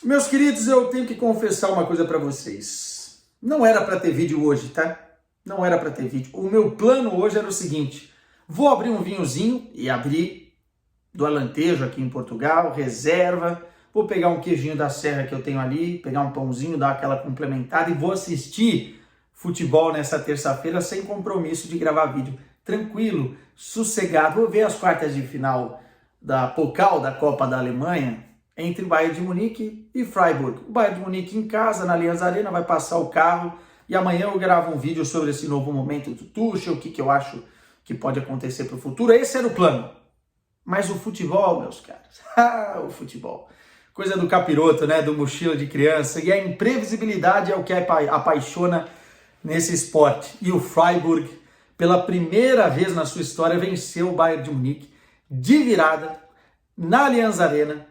Meus queridos, eu tenho que confessar uma coisa para vocês. Não era para ter vídeo hoje, tá? Não era para ter vídeo. O meu plano hoje era o seguinte: vou abrir um vinhozinho e abrir do Alentejo aqui em Portugal, reserva. Vou pegar um queijinho da serra que eu tenho ali, pegar um pãozinho, dar aquela complementada e vou assistir futebol nessa terça-feira sem compromisso de gravar vídeo. Tranquilo, sossegado. Vou ver as quartas de final da Pokal, da Copa da Alemanha, entre Bayern de Munique e Freiburg. O Bayern de Munique em casa, na Allianz Arena, vai passar o carro e amanhã eu gravo um vídeo sobre esse novo momento do Tuchel, o que eu acho que pode acontecer para o futuro. Esse era o plano. Mas o futebol, meus caros, o futebol, coisa do capiroto, né, do mochila de criança, e a imprevisibilidade é o que apaixona nesse esporte. E o Freiburg, pela primeira vez na sua história, venceu o Bayern de Munique de virada, na Allianz Arena,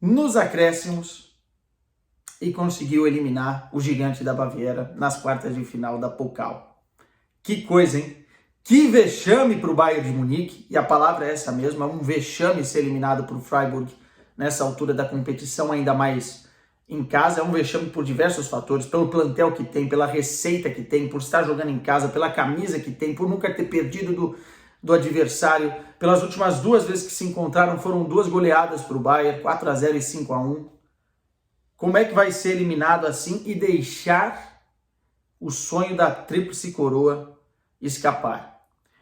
nos acréscimos, e conseguiu eliminar o gigante da Baviera nas quartas de final da Pokal. Que coisa, hein? Que vexame para o Bayern de Munique, e a palavra é essa mesmo, é um vexame ser eliminado para o Freiburg nessa altura da competição, ainda mais em casa. É um vexame por diversos fatores, pelo plantel que tem, pela receita que tem, por estar jogando em casa, pela camisa que tem, por nunca ter perdido do adversário. Pelas últimas duas vezes que se encontraram, foram duas goleadas para o Bayern, 4-0 e 5-1. Como é que vai ser eliminado assim e deixar o sonho da tríplice coroa escapar?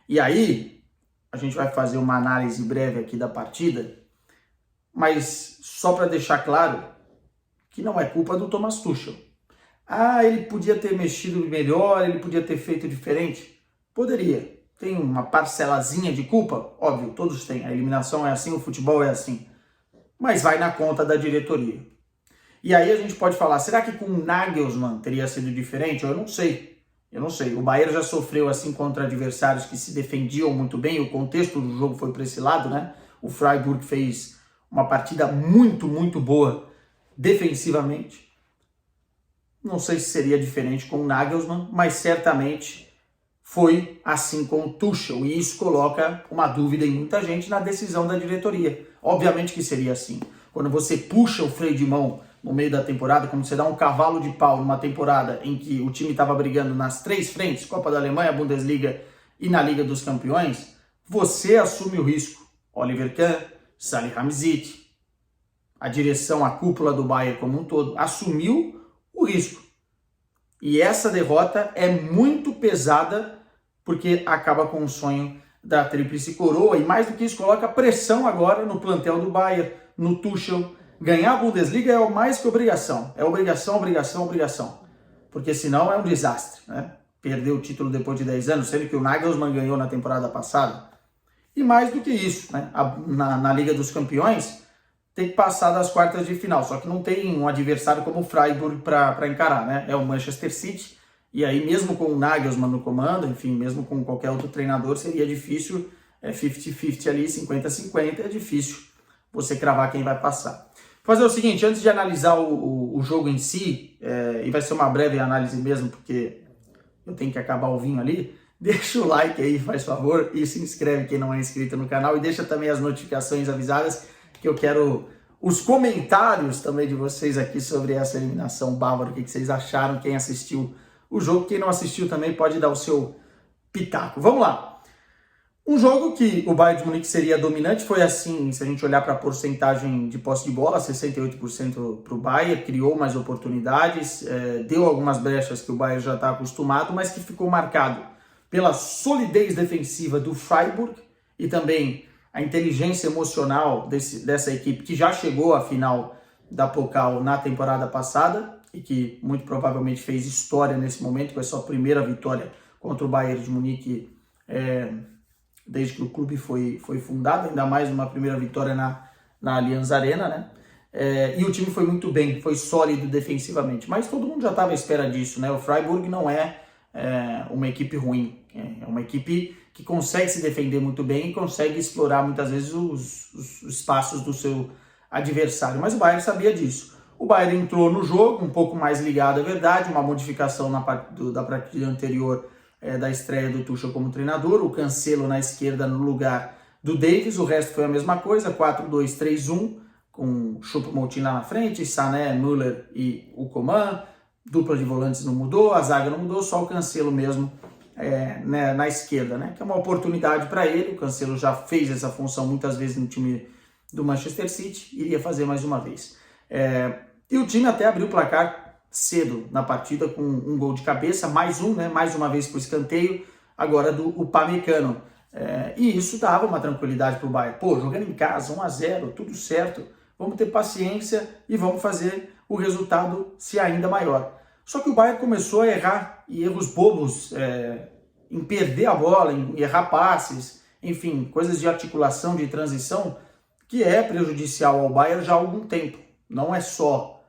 E aí, a gente vai fazer uma análise breve aqui da partida, mas só para deixar claro que não é culpa do Thomas Tuchel. Ah, ele podia ter mexido melhor, ele podia ter feito diferente? Poderia. Tem uma parcelazinha de culpa? Óbvio, todos têm. A eliminação é assim, o futebol é assim. Mas vai na conta da diretoria. E aí a gente pode falar, será que com o Nagelsmann teria sido diferente? Eu não sei. O Bayern já sofreu assim contra adversários que se defendiam muito bem, o contexto do jogo foi para esse lado, né? O Freiburg fez uma partida muito, muito boa defensivamente. Não sei se seria diferente com o Nagelsmann, mas certamente foi assim com o Tuchel, e isso coloca uma dúvida em muita gente na decisão da diretoria. Obviamente que seria assim. Quando você puxa o freio de mão no meio da temporada, como você dá um cavalo de pau numa temporada em que o time estava brigando nas três frentes, Copa da Alemanha, Bundesliga e na Liga dos Campeões, você assume o risco. Oliver Kahn, Salihamidzic, a direção, a cúpula do Bayern como um todo, assumiu o risco. E essa derrota é muito pesada, porque acaba com o sonho da tríplice coroa, e mais do que isso, coloca pressão agora no plantel do Bayern, no Tuchel. Ganhar a Bundesliga é mais que obrigação, é obrigação, porque senão é um desastre, né? Perder o título depois de 10 anos, sendo que o Nagelsmann ganhou na temporada passada. E mais do que isso, né? Na Liga dos Campeões, tem que passar das quartas de final, só que não tem um adversário como o Freiburg para encarar, né? É o Manchester City, e aí mesmo com o Nagelsmann no comando, enfim, mesmo com qualquer outro treinador, seria difícil, 50-50 ali, 50-50, é difícil você cravar quem vai passar. Vou fazer o seguinte, antes de analisar o jogo em si, e vai ser uma breve análise mesmo, porque eu tenho que acabar o vinho ali, deixa o like aí, faz favor, e se inscreve quem não é inscrito no canal, e deixa também as notificações avisadas, que eu quero os comentários também de vocês aqui sobre essa eliminação bárbara, o que vocês acharam, quem assistiu o jogo, quem não assistiu também pode dar o seu pitaco. Vamos lá! Um jogo que o Bayern de Munique seria dominante foi assim, se a gente olhar para a porcentagem de posse de bola, 68% para o Bayern, criou mais oportunidades, deu algumas brechas que o Bayern já está acostumado, mas que ficou marcado pela solidez defensiva do Freiburg e também a inteligência emocional dessa equipe que já chegou à final da Pokal na temporada passada e que muito provavelmente fez história nesse momento, com a sua primeira vitória contra o Bayern de Munique desde que o clube foi fundado, ainda mais uma primeira vitória na Allianz Arena, né? E o time foi muito bem, foi sólido defensivamente, mas todo mundo já estava à espera disso, né? O Freiburg não é uma equipe ruim, é uma equipe que consegue se defender muito bem e consegue explorar muitas vezes os espaços do seu adversário, mas o Bayern sabia disso. O Bayern entrou no jogo um pouco mais ligado, é verdade, uma modificação da partida anterior, da estreia do Tuchel como treinador, o Cancelo na esquerda no lugar do Davies, o resto foi a mesma coisa, 4-2-3-1, com Choupo-Moting lá na frente, Sané, Müller e o Coman, dupla de volantes não mudou, a zaga não mudou, só o Cancelo mesmo né, na esquerda, né? Que é uma oportunidade para ele. O Cancelo já fez essa função muitas vezes no time do Manchester City, iria fazer mais uma vez. E o time até abriu o placar cedo na partida com um gol de cabeça, mais um, né? Mais uma vez por escanteio, agora do Upamecano. E isso dava uma tranquilidade para o Bayern. Pô, jogando em casa, 1-0, tudo certo. Vamos ter paciência e vamos fazer o resultado ser ainda maior. Só que o Bayern começou a errar, e erros bobos, em perder a bola, em errar passes, enfim, coisas de articulação, de transição, que é prejudicial ao Bayern já há algum tempo. Não é só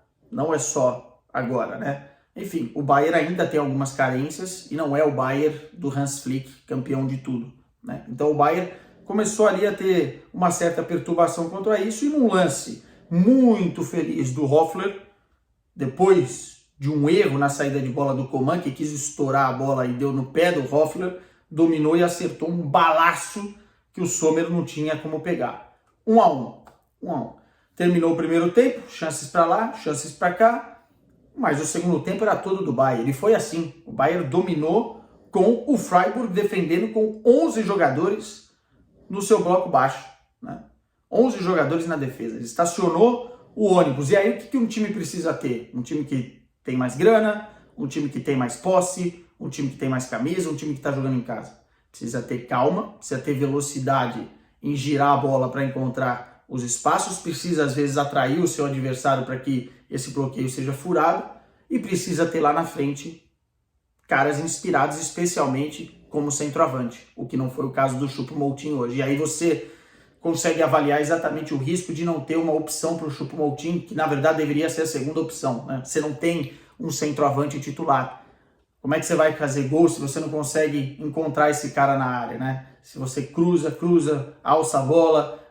agora, né? Enfim, o Bayern ainda tem algumas carências e não é o Bayern do Hans Flick, campeão de tudo, né? Então o Bayern começou ali a ter uma certa perturbação contra isso, e num lance muito feliz do Hoffler, depois de um erro na saída de bola do Coman, que quis estourar a bola e deu no pé do Hoffler, dominou e acertou um balaço que o Sommer não tinha como pegar. 1-1. Terminou o primeiro tempo, chances para lá, chances para cá, mas o segundo tempo era todo do Bayern. E foi assim, o Bayern dominou com o Freiburg defendendo com 11 jogadores no seu bloco baixo, né? 11 jogadores na defesa. Ele estacionou o ônibus. E aí o que um time precisa ter? Um time que tem mais grana, um time que tem mais posse, um time que tem mais camisa, um time que está jogando em casa. Precisa ter calma, precisa ter velocidade em girar a bola para encontrar os espaços, precisa às vezes atrair o seu adversário para que esse bloqueio seja furado, e precisa ter lá na frente caras inspirados, especialmente como centroavante, o que não foi o caso do Choupo-Moting hoje. E aí você consegue avaliar exatamente o risco de não ter uma opção para o Choupo-Moting, que na verdade deveria ser a segunda opção, né? Você não tem um centroavante titular. Como é que você vai fazer gol se você não consegue encontrar esse cara na área, né? Se você cruza, alça a bola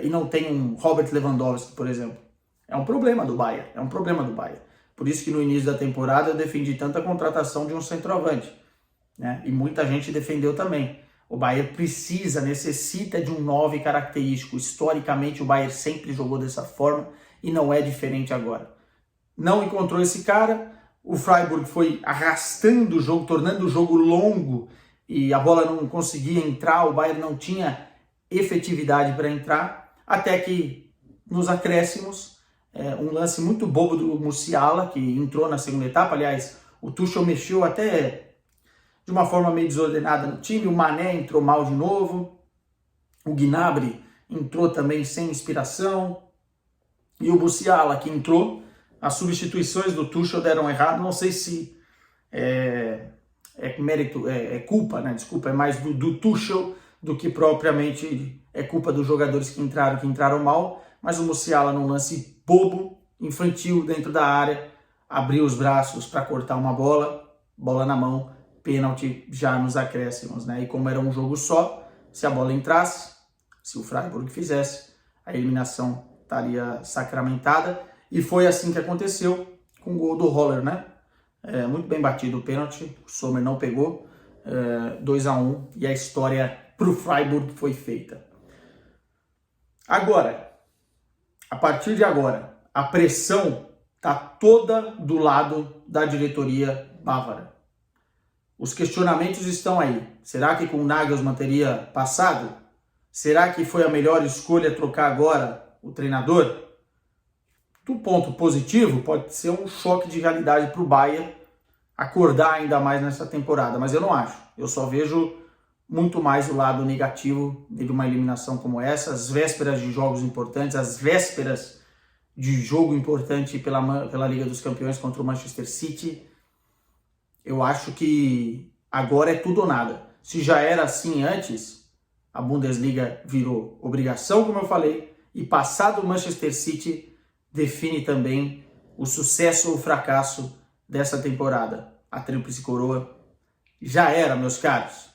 e não tem um Robert Lewandowski, por exemplo. É um problema do Bayern, Por isso que no início da temporada eu defendi tanta contratação de um centroavante, né? E muita gente defendeu também. O Bayern necessita de um 9 característico. Historicamente o Bayern sempre jogou dessa forma e não é diferente agora. Não encontrou esse cara, o Freiburg foi arrastando o jogo, tornando o jogo longo, e a bola não conseguia entrar, o Bayern não tinha efetividade para entrar, até que nos acréscimos, um lance muito bobo do Musiala, que entrou na segunda etapa. Aliás, o Tuchel mexeu até de uma forma meio desordenada no time, o Mané entrou mal de novo, o Gnabry entrou também sem inspiração, e o Musiala, que entrou, as substituições do Tuchel deram errado. Não sei se culpa, né? Desculpa, é mais do Tuchel do que propriamente é culpa dos jogadores que entraram mal, mas o Musiala, num lance bobo, infantil dentro da área, abriu os braços para cortar uma bola na mão, pênalti já nos acréscimos, né? E como era um jogo só, se a bola entrasse, se o Freiburg fizesse, a eliminação estaria sacramentada, e foi assim que aconteceu com o gol do Roller, né? Muito bem batido o pênalti, o Sommer não pegou, 2-1, e a história para o Freiburg foi feita. Agora, a partir de agora, a pressão está toda do lado da diretoria bávara. Os questionamentos estão aí. Será que com o Nagelsmann teria passado? Será que foi a melhor escolha trocar agora o treinador? Do ponto positivo, pode ser um choque de realidade para o Bayern acordar ainda mais nessa temporada, mas eu não acho. Eu só vejo muito mais o lado negativo de uma eliminação como essa, as vésperas de jogos importantes, as vésperas de jogo importante pela Liga dos Campeões contra o Manchester City. Eu acho que agora é tudo ou nada. Se já era assim antes, a Bundesliga virou obrigação, como eu falei, e passado o Manchester City define também o sucesso ou o fracasso dessa temporada. A Tríplice Coroa já era, meus caros.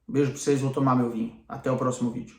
Um beijo para vocês, vou tomar meu vinho. Até o próximo vídeo.